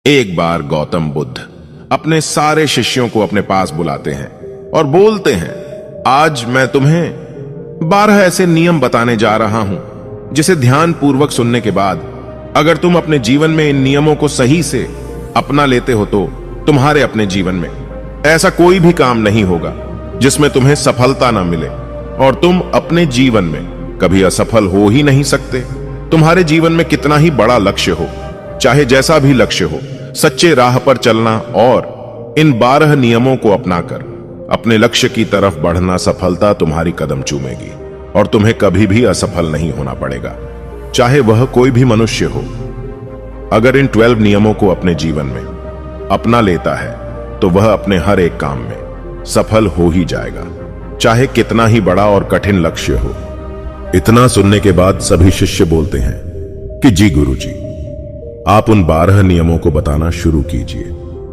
एक बार गौतम बुद्ध अपने सारे शिष्यों को अपने पास बुलाते हैं और बोलते हैं, आज मैं तुम्हें 12 ऐसे नियम बताने जा रहा हूं जिसे ध्यान पूर्वक सुनने के बाद अगर तुम अपने जीवन में इन नियमों को सही से अपना लेते हो तो तुम्हारे अपने जीवन में ऐसा कोई भी काम नहीं होगा जिसमें तुम्हें सफलता ना मिले और तुम अपने जीवन में कभी असफल हो ही नहीं सकते। तुम्हारे जीवन में कितना ही बड़ा लक्ष्य हो, चाहे जैसा भी लक्ष्य हो, सच्चे राह पर चलना और इन 12 नियमों को अपनाकर अपने लक्ष्य की तरफ बढ़ना सफलता तुम्हारी कदम चूमेगी और तुम्हें कभी भी असफल नहीं होना पड़ेगा, चाहे वह कोई भी मनुष्य हो। अगर इन 12 नियमों को अपने जीवन में अपना लेता है तो वह अपने हर एक काम में सफल हो ही जाएगा, चाहे कितना ही बड़ा और कठिन लक्ष्य हो। इतना सुनने के बाद सभी शिष्य बोलते हैं कि जी गुरुजी, आप उन 12 नियमों को बताना शुरू कीजिए।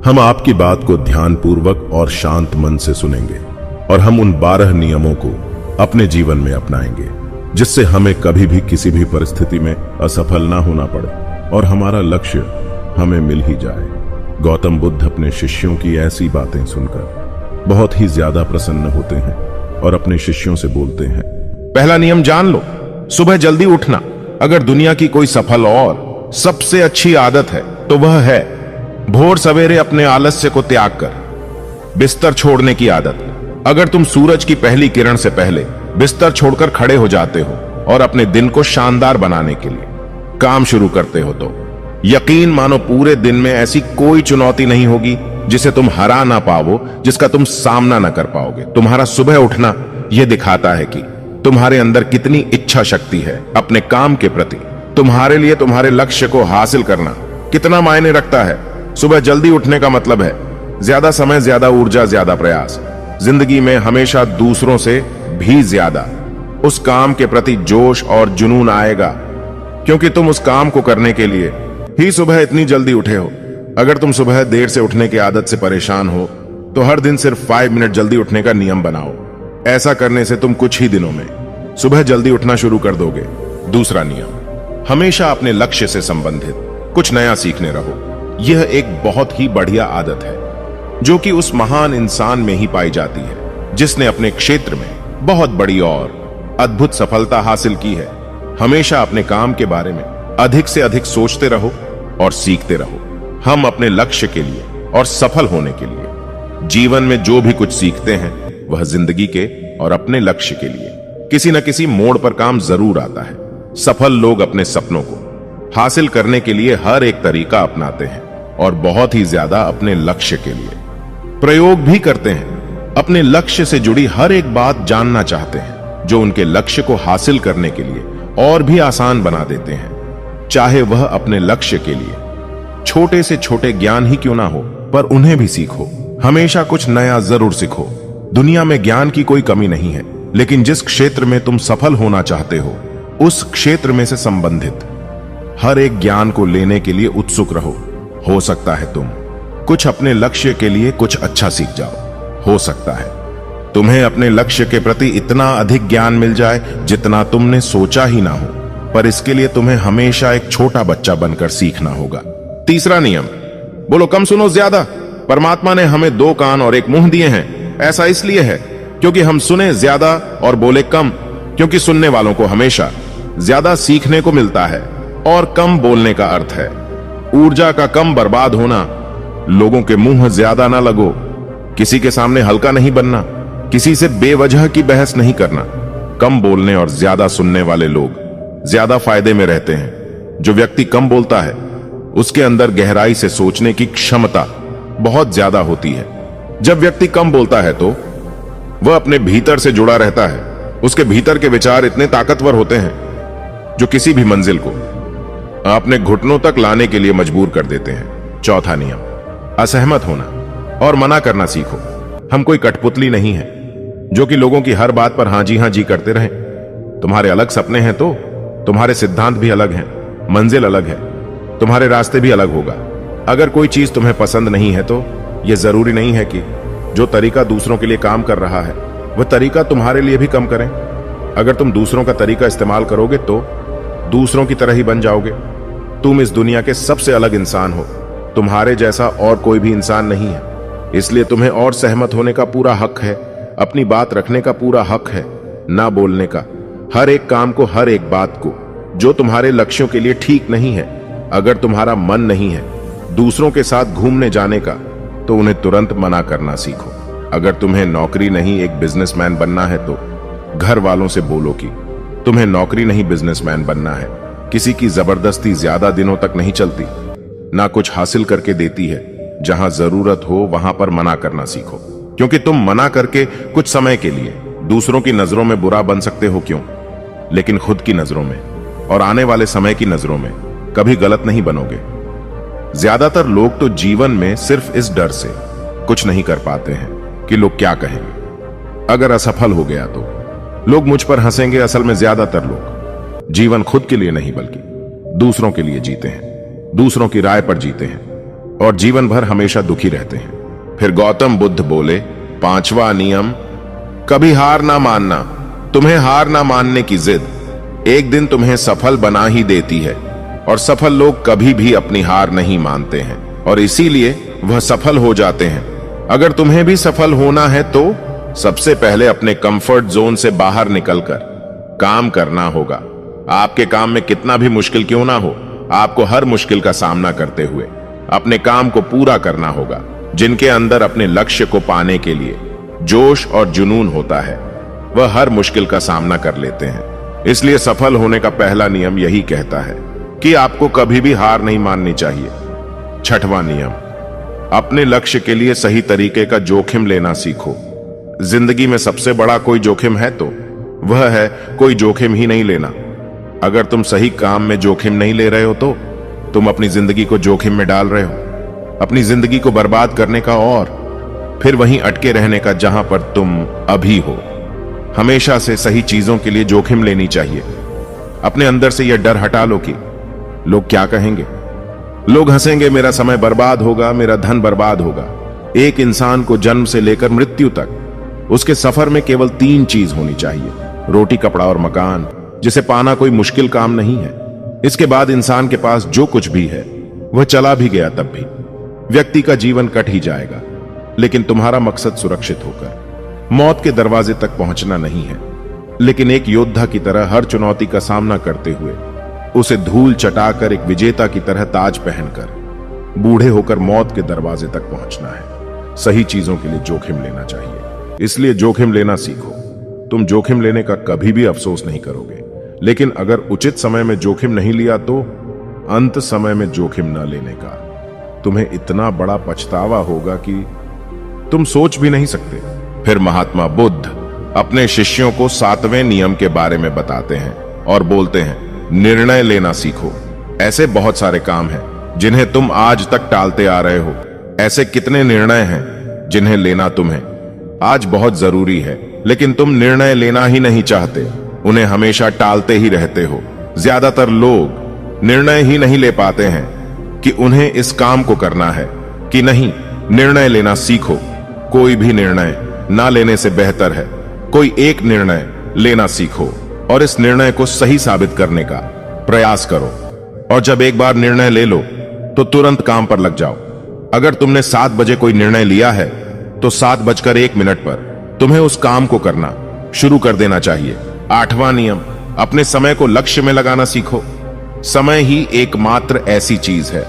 हम आपकी बात को ध्यानपूर्वक और शांत मन से सुनेंगे और हम उन 12 नियमों को अपने जीवन में अपनाएंगे, जिससे हमें कभी भी किसी भी परिस्थिति में असफल ना होना पड़े और हमारा लक्ष्य हमें मिल ही जाए। गौतम बुद्ध अपने शिष्यों की ऐसी बातें सुनकर बहुत ही ज्यादा प्रसन्न होते हैं और अपने शिष्यों से बोलते हैं, पहला नियम जान लो, सुबह जल्दी उठना। अगर दुनिया की कोई सफल और सबसे अच्छी आदत है तो वह है भोर सवेरे अपने आलस्य को त्याग कर बिस्तर छोड़ने की आदत। अगर तुम सूरज की पहली किरण से पहले बिस्तर छोड़कर खड़े हो जाते हो और अपने दिन को शानदार बनाने के लिए काम शुरू करते हो तो यकीन मानो पूरे दिन में ऐसी कोई चुनौती नहीं होगी जिसे तुम हरा ना पाओ, जिसका तुम सामना ना कर पाओगे। तुम्हारा सुबह उठना यह दिखाता है कि तुम्हारे अंदर कितनी इच्छा शक्ति है अपने काम के प्रति। तुम्हारे लिए तुम्हारे लक्ष्य को हासिल करना कितना मायने रखता है। सुबह जल्दी उठने का मतलब है ज्यादा समय, ज्यादा ऊर्जा, ज्यादा प्रयास। जिंदगी में हमेशा दूसरों से भी ज्यादा उस काम के प्रति जोश और जुनून आएगा, क्योंकि तुम उस काम को करने के लिए ही सुबह इतनी जल्दी उठे हो। अगर तुम सुबह देर से उठने की आदत से परेशान हो तो हर दिन सिर्फ 5 मिनट जल्दी उठने का नियम बनाओ। ऐसा करने से तुम कुछ ही दिनों में सुबह जल्दी उठना शुरू कर दोगे। दूसरा नियम, हमेशा अपने लक्ष्य से संबंधित कुछ नया सीखने रहो। यह एक बहुत ही बढ़िया आदत है जो कि उस महान इंसान में ही पाई जाती है जिसने अपने क्षेत्र में बहुत बड़ी और अद्भुत सफलता हासिल की है। हमेशा अपने काम के बारे में अधिक से अधिक सोचते रहो और सीखते रहो। हम अपने लक्ष्य के लिए और सफल होने के लिए जीवन में जो भी कुछ सीखते हैं वह जिंदगी के और अपने लक्ष्य के लिए किसी न किसी मोड़ पर काम जरूर आता है। सफल लोग अपने सपनों को हासिल करने के लिए हर एक तरीका अपनाते हैं और बहुत ही ज्यादा अपने लक्ष्य के लिए प्रयोग भी करते हैं। अपने लक्ष्य से जुड़ी हर एक बात जानना चाहते हैं जो उनके लक्ष्य को हासिल करने के लिए और भी आसान बना देते हैं। चाहे वह अपने लक्ष्य के लिए छोटे से छोटे ज्ञान ही क्यों ना हो, पर उन्हें भी सीखो। हमेशा कुछ नया जरूर सीखो। दुनिया में ज्ञान की कोई कमी नहीं है, लेकिन जिस क्षेत्र में तुम सफल होना चाहते हो उस क्षेत्र में से संबंधित हर एक ज्ञान को लेने के लिए उत्सुक रहो। हो सकता है तुम कुछ अपने लक्ष्य के लिए कुछ अच्छा सीख जाओ। हो सकता है तुम्हें अपने लक्ष्य के प्रति इतना अधिक ज्ञान मिल जाए जितना तुमने सोचा ही ना हो, पर इसके लिए तुम्हें हमेशा एक छोटा बच्चा बनकर सीखना होगा। तीसरा नियम, बोलो कम सुनो ज्यादा। परमात्मा ने हमें 2 कान और 1 मुंह दिए हैं। ऐसा इसलिए है क्योंकि हम सुने ज्यादा और बोले कम, क्योंकि सुनने वालों को हमेशा ज्यादा सीखने को मिलता है और कम बोलने का अर्थ है ऊर्जा का कम बर्बाद होना। लोगों के मुंह ज्यादा ना लगो। किसी के सामने हल्का नहीं बनना। किसी से बेवजह की बहस नहीं करना। कम बोलने और ज्यादा सुनने वाले लोग ज्यादा फायदे में रहते हैं। जो व्यक्ति कम बोलता है उसके अंदर गहराई से सोचने की क्षमता बहुत ज्यादा होती है। जब व्यक्ति कम बोलता है तो वह अपने भीतर से जुड़ा रहता है। उसके भीतर के विचार इतने ताकतवर होते हैं जो किसी भी मंजिल को अपने घुटनों तक लाने के लिए मजबूर कर देते हैं। चौथा नियम, असहमत होना और मना करना सीखो। हम कोई कठपुतली नहीं है जो कि लोगों की हर बात पर हाँ जी करते रहें। तुम्हारे अलग सपने हैं तो तुम्हारे सिद्धांत भी अलग हैं, मंजिल अलग है, तुम्हारे रास्ते भी अलग होगा। अगर कोई चीज तुम्हें पसंद नहीं है तो यह जरूरी नहीं है कि जो तरीका दूसरों के लिए काम कर रहा है वह तरीका तुम्हारे लिए भी काम करें। अगर तुम दूसरों का तरीका इस्तेमाल करोगे तो दूसरों की तरह ही बन जाओगे। तुम इस दुनिया के सबसे अलग इंसान हो तुम्हारे जैसा और कोई भी इंसान नहीं है, इसलिए तुम्हें और सहमत होने का पूरा हक है, अपनी बात रखने का पूरा हक है, ना बोलने का, हर एक काम को, हर एक बात को जो तुम्हारे लक्ष्यों के लिए ठीक नहीं है। अगर तुम्हारा मन नहीं है दूसरों के साथ घूमने जाने का, तो उन्हें तुरंत मना करना सीखो। अगर तुम्हें नौकरी नहीं एक बिजनेसमैन बनना है, तो घर वालों से बोलो कि तुम्हें नौकरी नहीं बिजनेसमैन बनना है। किसी की जबरदस्ती ज्यादा दिनों तक नहीं चलती, ना कुछ हासिल करके देती है। जहां जरूरत हो वहां पर मना करना सीखो, क्योंकि तुम मना करके कुछ समय के लिए दूसरों की नजरों में बुरा बन सकते हो, क्यों, लेकिन खुद की नजरों में और आने वाले समय की नजरों में कभी गलत नहीं बनोगे। ज्यादातर लोग तो जीवन में सिर्फ इस डर से कुछ नहीं कर पाते हैं कि लोग क्या कहेंगे। अगर असफल हो गया तो लोग मुझ पर हंसेंगे। असल में ज्यादातर लोग जीवन खुद के लिए नहीं बल्कि दूसरों के लिए जीते हैं, दूसरों की राय पर जीते हैं और जीवन भर हमेशा दुखी रहते हैं। फिर गौतम बुद्ध बोले, 5वां नियम, कभी हार ना मानना। तुम्हें हार ना मानने की जिद एक दिन तुम्हें सफल बना ही देती है, और सफल लोग कभी भी अपनी हार नहीं मानते हैं और इसीलिए वह सफल हो जाते हैं। अगर तुम्हें भी सफल होना है तो सबसे पहले अपने कंफर्ट जोन से बाहर निकलकर काम करना होगा। आपके काम में कितना भी मुश्किल क्यों ना हो, आपको हर मुश्किल का सामना करते हुए अपने काम को पूरा करना होगा। जिनके अंदर अपने लक्ष्य को पाने के लिए जोश और जुनून होता है, वह हर मुश्किल का सामना कर लेते हैं। इसलिए सफल होने का पहला नियम यही कहता है कि आपको कभी भी हार नहीं माननी चाहिए। 6वां नियम, अपने लक्ष्य के लिए सही तरीके का जोखिम लेना सीखो। जिंदगी में सबसे बड़ा कोई जोखिम है तो वह है कोई जोखिम ही नहीं लेना। अगर तुम सही काम में जोखिम नहीं ले रहे हो तो तुम अपनी जिंदगी को जोखिम में डाल रहे हो। अपनी जिंदगी को बर्बाद करने का और फिर वहीं अटके रहने का जहां पर तुम अभी हो। हमेशा से सही चीजों के लिए जोखिम लेनी चाहिए। अपने अंदर से यह डर हटा लो कि लोग क्या कहेंगे, लोग हंसेंगे, मेरा समय बर्बाद होगा, मेरा धन बर्बाद होगा। एक इंसान को जन्म से लेकर मृत्यु तक उसके सफर में केवल 3 चीज होनी चाहिए, रोटी, कपड़ा और मकान, जिसे पाना कोई मुश्किल काम नहीं है। इसके बाद इंसान के पास जो कुछ भी है वह चला भी गया तब भी व्यक्ति का जीवन कट ही जाएगा। लेकिन तुम्हारा मकसद सुरक्षित होकर मौत के दरवाजे तक पहुंचना नहीं है, लेकिन एक योद्धा की तरह हर चुनौती का सामना करते हुए उसे धूल चटाकर एक विजेता की तरह ताज पहनकर बूढ़े होकर मौत के दरवाजे तक पहुंचना है। सही चीजों के लिए जोखिम लेना चाहिए, इसलिए जोखिम लेना सीखो। तुम जोखिम लेने का कभी भी अफसोस नहीं करोगे, लेकिन अगर उचित समय में जोखिम नहीं लिया तो अंत समय में जोखिम न लेने का तुम्हें इतना बड़ा पछतावा होगा कि तुम सोच भी नहीं सकते। फिर महात्मा बुद्ध अपने शिष्यों को 7वें नियम के बारे में बताते हैं और बोलते हैं, निर्णय लेना सीखो। ऐसे बहुत सारे काम हैं जिन्हें तुम आज तक टालते आ रहे हो। ऐसे कितने निर्णय हैं जिन्हें लेना तुम्हें आज बहुत जरूरी है, लेकिन तुम निर्णय लेना ही नहीं चाहते, उन्हें हमेशा टालते ही रहते हो। ज्यादातर लोग निर्णय ही नहीं ले पाते हैं कि उन्हें इस काम को करना है कि नहीं। निर्णय लेना सीखो। कोई भी निर्णय ना लेने से बेहतर है कोई एक निर्णय लेना सीखो और इस निर्णय को सही साबित करने का प्रयास करो। और जब एक बार निर्णय ले लो तो तुरंत काम पर लग जाओ। अगर तुमने 7 बजे कोई निर्णय लिया है तो 7:01 पर तुम्हें उस काम को करना शुरू कर देना चाहिए। 8वां नियम, अपने समय को लक्ष्य में लगाना सीखो। समय ही एकमात्र ऐसी चीज है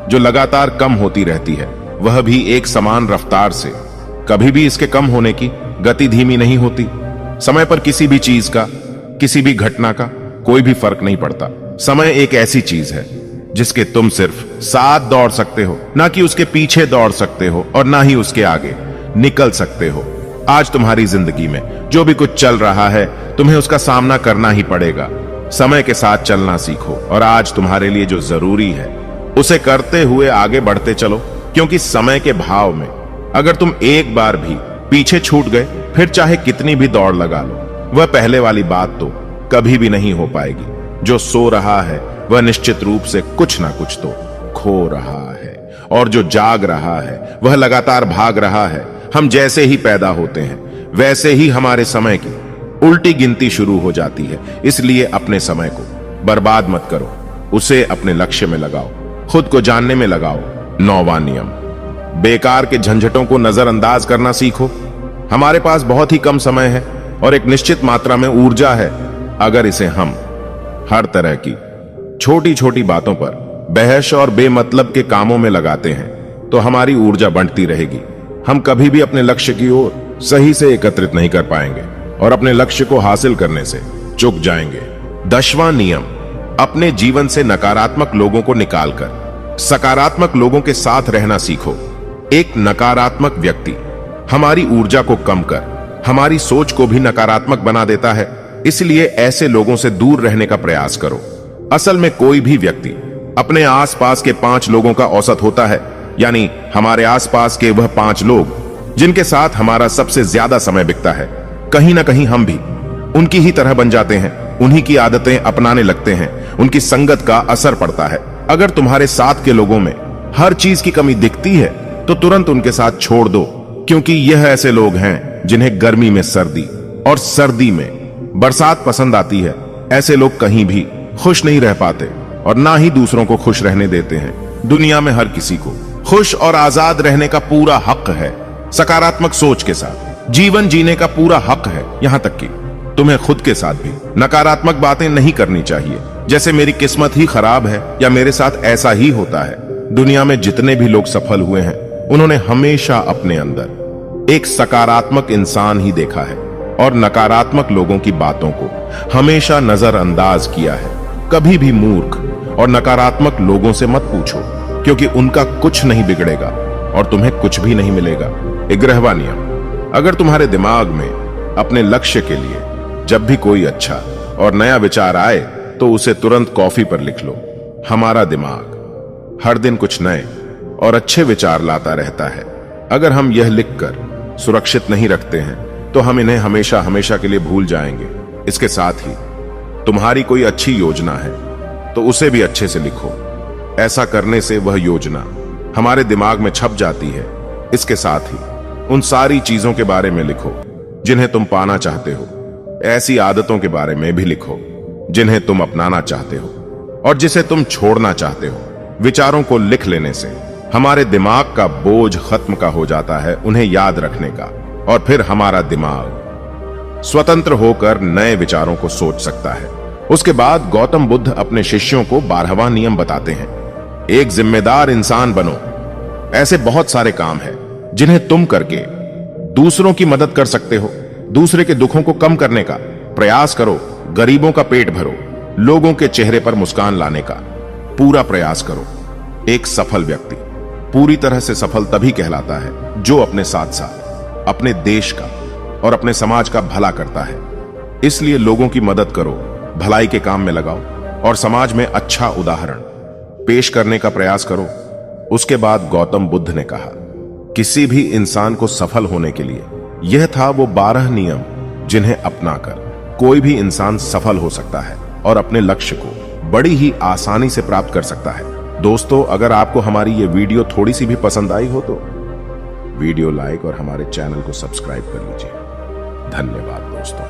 जो लगातार कम होती रहती है, वह भी एक समान रफ्तार से। कभी भी इसके कम होने की गति धीमी नहीं होती। समय पर किसी भी चीज का, किसी भी घटना का कोई भी फर्क नहीं पड़ता। समय एक ऐसी चीज है जिसके तुम सिर्फ साथ दौड़ सकते हो, ना कि उसके पीछे दौड़ सकते हो और ना ही उसके आगे निकल सकते हो। आज तुम्हारी जिंदगी में जो भी कुछ चल रहा है तुम्हें उसका सामना करना ही पड़ेगा। समय के साथ चलना सीखो और आज तुम्हारे लिए जो जरूरी है उसे करते हुए आगे बढ़ते चलो, क्योंकि समय के भाव में अगर तुम एक बार भी पीछे छूट गए, फिर चाहे कितनी भी दौड़ लगा लो, वह पहले वाली बात तो कभी भी नहीं हो पाएगी। जो सो रहा है वह निश्चित रूप से कुछ ना कुछ तो खो रहा है, और जो जाग रहा है वह लगातार भाग रहा है। हम जैसे ही पैदा होते हैं वैसे ही हमारे समय की उल्टी गिनती शुरू हो जाती है। इसलिए अपने समय को बर्बाद मत करो, उसे अपने लक्ष्य में लगाओ, खुद को जानने में लगाओ, 9वां नियम, बेकार के झंझटों को नजरअंदाज करना सीखो। हमारे पास बहुत ही कम समय है और एक निश्चित मात्रा में ऊर्जा है। अगर इसे हम हर तरह की छोटी छोटी बातों पर बहस और बेमतलब के कामों में लगाते हैं तो हमारी ऊर्जा बढ़ती रहेगी। हम कभी भी अपने लक्ष्य की ओर सही से एकत्रित नहीं कर पाएंगे और अपने लक्ष्य को हासिल करने से चूक जाएंगे। 10वां नियम, अपने जीवन से नकारात्मक लोगों को निकालकर सकारात्मक लोगों के साथ रहना सीखो। एक नकारात्मक व्यक्ति हमारी ऊर्जा को कम कर हमारी सोच को भी नकारात्मक बना देता है, इसलिए ऐसे लोगों से दूर रहने का प्रयास करो। असल में कोई भी व्यक्ति अपने आसपास के 5 लोगों का औसत होता है, यानी हमारे आसपास के वह 5 लोग जिनके साथ हमारा सबसे ज्यादा समय बिकता है। कहीं ना कहीं हम भी उनकी ही तरह बन जाते हैं, उन्हीं की आदतें अपनाने लगते हैं, उनकी संगत का असर पड़ता है। अगर तुम्हारे साथ के लोगों में हर चीज की कमी दिखती है तो तुरंत उनके साथ छोड़ दो, क्योंकि यह ऐसे लोग हैं जिन्हें गर्मी में सर्दी और सर्दी में बरसात पसंद आती है। ऐसे लोग कहीं भी खुश नहीं रह पाते और ना ही दूसरों को खुश रहने देते हैं। दुनिया में हर किसी को खुश और आजाद रहने का पूरा हक है। सकारात्मक सोच के साथ जीवन जीने का पूरा हक है। यहां तक कि तुम्हें खुद के साथ भी नकारात्मक बातें नहीं करनी चाहिए, जैसे मेरी किस्मत ही खराब है या मेरे साथ ऐसा ही होता है। दुनिया में जितने भी लोग सफल हुए हैं उन्होंने हमेशा अपने अंदर एक सकारात्मक इंसान ही देखा है और नकारात्मक लोगों की बातों को हमेशा नजरअंदाज किया है। कभी भी मूर्ख और नकारात्मक लोगों से मत पूछो, क्योंकि उनका कुछ नहीं बिगड़ेगा और तुम्हें कुछ भी नहीं मिलेगा। 11वां नियम, अगर तुम्हारे दिमाग में अपने लक्ष्य के लिए जब भी कोई अच्छा और नया विचार आए तो उसे तुरंत कॉपी पर लिख लो। हमारा दिमाग हर दिन कुछ नए और अच्छे विचार लाता रहता है। अगर हम यह लिखकर सुरक्षित नहीं रखते हैं तो हम इन्हें हमेशा हमेशा के लिए भूल जाएंगे। इसके साथ ही तुम्हारी कोई अच्छी योजना है तो उसे भी अच्छे से लिखो। ऐसा करने से वह योजना हमारे दिमाग में छप जाती है। इसके साथ ही उन सारी चीजों के बारे में लिखो जिन्हें तुम पाना चाहते हो। ऐसी आदतों के बारे में भी लिखो जिन्हें तुम अपनाना चाहते हो और जिसे तुम छोड़ना चाहते हो। विचारों को लिख लेने से हमारे दिमाग का बोझ खत्म का हो जाता है उन्हें याद रखने का, और फिर हमारा दिमाग स्वतंत्र होकर नए विचारों को सोच सकता है। उसके बाद गौतम बुद्ध अपने शिष्यों को 12वां नियम बताते हैं, एक जिम्मेदार इंसान बनो। ऐसे बहुत सारे काम हैं जिन्हें तुम करके दूसरों की मदद कर सकते हो। दूसरे के दुखों को कम करने का प्रयास करो, गरीबों का पेट भरो, लोगों के चेहरे पर मुस्कान लाने का पूरा प्रयास करो। एक सफल व्यक्ति पूरी तरह से सफल तभी कहलाता है जो अपने साथ साथ अपने देश का और अपने समाज का भला करता है। इसलिए लोगों की मदद करो, भलाई के काम में लगाओ और समाज में अच्छा उदाहरण पेश करने का प्रयास करो। उसके बाद गौतम बुद्ध ने कहा, किसी भी इंसान को सफल होने के लिए यह था वो 12 नियम जिन्हें अपनाकर कोई भी इंसान सफल हो सकता है और अपने लक्ष्य को बड़ी ही आसानी से प्राप्त कर सकता है। दोस्तों, अगर आपको हमारी ये वीडियो थोड़ी सी भी पसंद आई हो तो वीडियो लाइक और हमारे चैनल को सब्सक्राइब कर लीजिए। धन्यवाद दोस्तों।